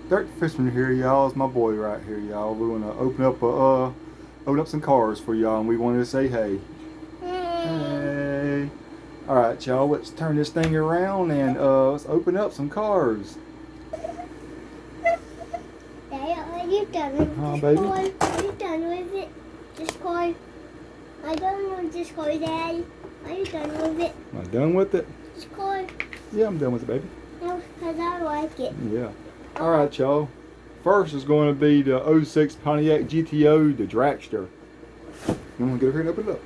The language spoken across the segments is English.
Dirk Fishman here, y'all. It's my boy right here, y'all. We want to open up some cars for y'all, and we wanted to say hey. Hey. All right, y'all. Let's turn this thing around and let's open up some cars. Daddy, are you done with this Baby? car? Are you done with it? This car? I don't want this car, Daddy. Are you done with it? Am I done with it? This car? Yeah, I'm done with it, baby. No, because I like it. Yeah. All right, y'all. First is going to be the '06 Pontiac GTO, the Dragster. You want to get over here and open it up?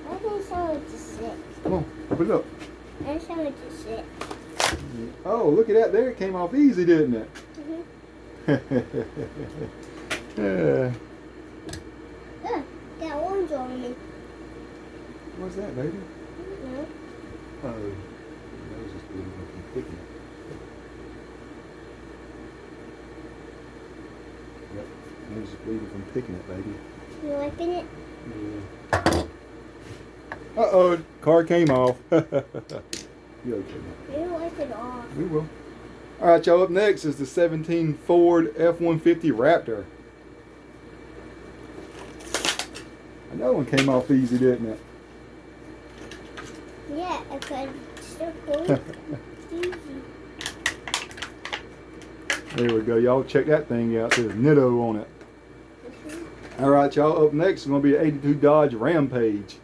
I think someone to sit. Come on, open it up. I think someone to sit. Oh, look at that there. It came off easy, didn't it? Yeah. Look, that orange on me. What's that, baby? No. Oh, that was just bleeding from picking it. Yep, that was just bleeding from picking it, baby. You liking it? Yeah. Uh-oh, car came off. You okay now? You like it off. We will. All right, y'all, up next is the 17 Ford F-150 Raptor. That one came off easy, didn't it? Yeah, because it's so cool. Easy. There we go, y'all. Check that thing out. There's Nitto on it. All right, y'all. Up next is going to be an '82 Dodge Rampage.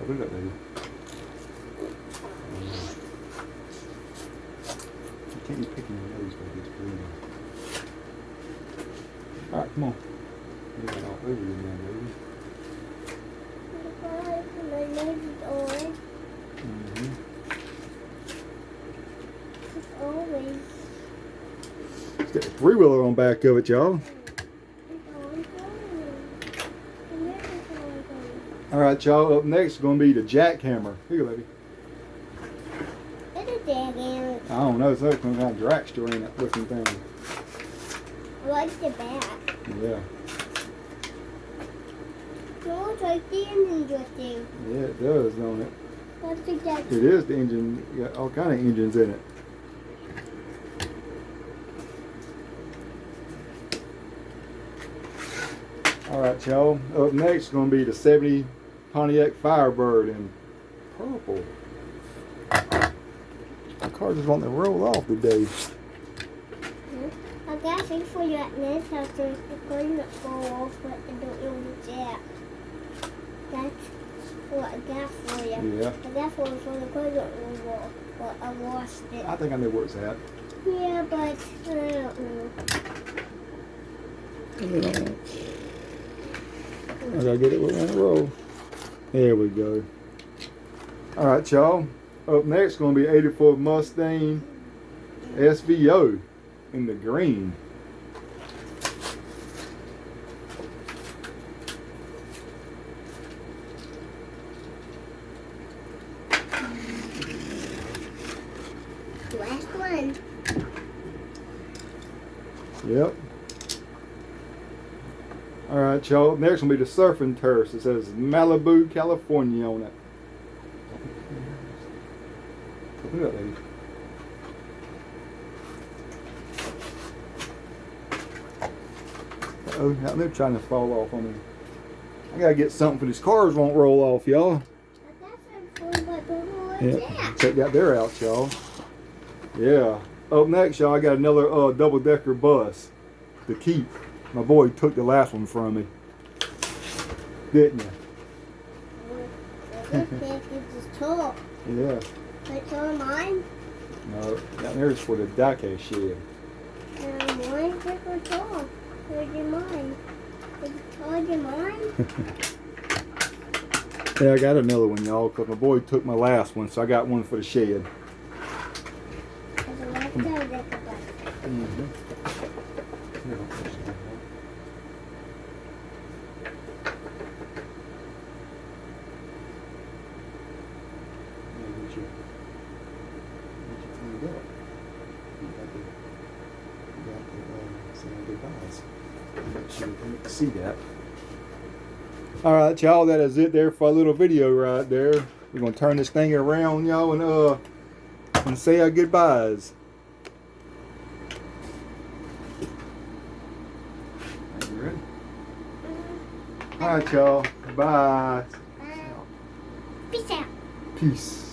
Open it up, baby. You can't be picking your nose, baby. It's bleeding. All right, come on. Get it all over you now, baby. My nose is orange. Mm-hmm. It's always. It's got a three-wheeler on back of it, y'all. All right, y'all. Up next is going to be the Jackhammer. Here you go, baby. It's a jackhammer. I don't know. It's like some kind of dragster in it looking thing. I like the back. Yeah. No, it's like the engine drifting. Yeah, it does, don't it? That's exactly. It is the engine. You got all kind of engines in it. All right, y'all. Up next is going to be the '70 Pontiac Firebird in purple. The car just wanting to roll off today. I got things for you at this house. There's the going to go off, but I don't know what's that. That's what I got for you. Yeah. I got for you so the car don't go off, but I lost it. I think I know where it's at. Yeah, but I don't know. I gotta get it on the roll. There we go. All right, y'all. Up next, going to be '84 Mustang SVO in the green. Last one. Yep. All right, y'all. Next will be the Surfing Turf. It says Malibu, California on it. Open it up, lady. Uh-oh, now they're trying to fall off on me. I gotta get something for these cars won't roll off, y'all. I got some for you, but I don't know what's Yeah, that. check that there out, y'all. Yeah. Up next, y'all, I got another double-decker bus to keep. My boy took the last one from me. Didn't you? This package is tall. Yeah. Like all mine. No, down there is for the diecast shed. Mine's different tall. Where's your mine? Is it taller than mine? Yeah, I got another one, y'all, because my boy took my last one, so I got one for the shed. There's a lot of double-decker bus. Mm-hmm. See that. All right, y'all, that is it there for a little video right there. We're gonna turn this thing around, y'all, and say our goodbyes. Ready? Mhm. All right, y'all. Bye. Bye. Peace out. Peace.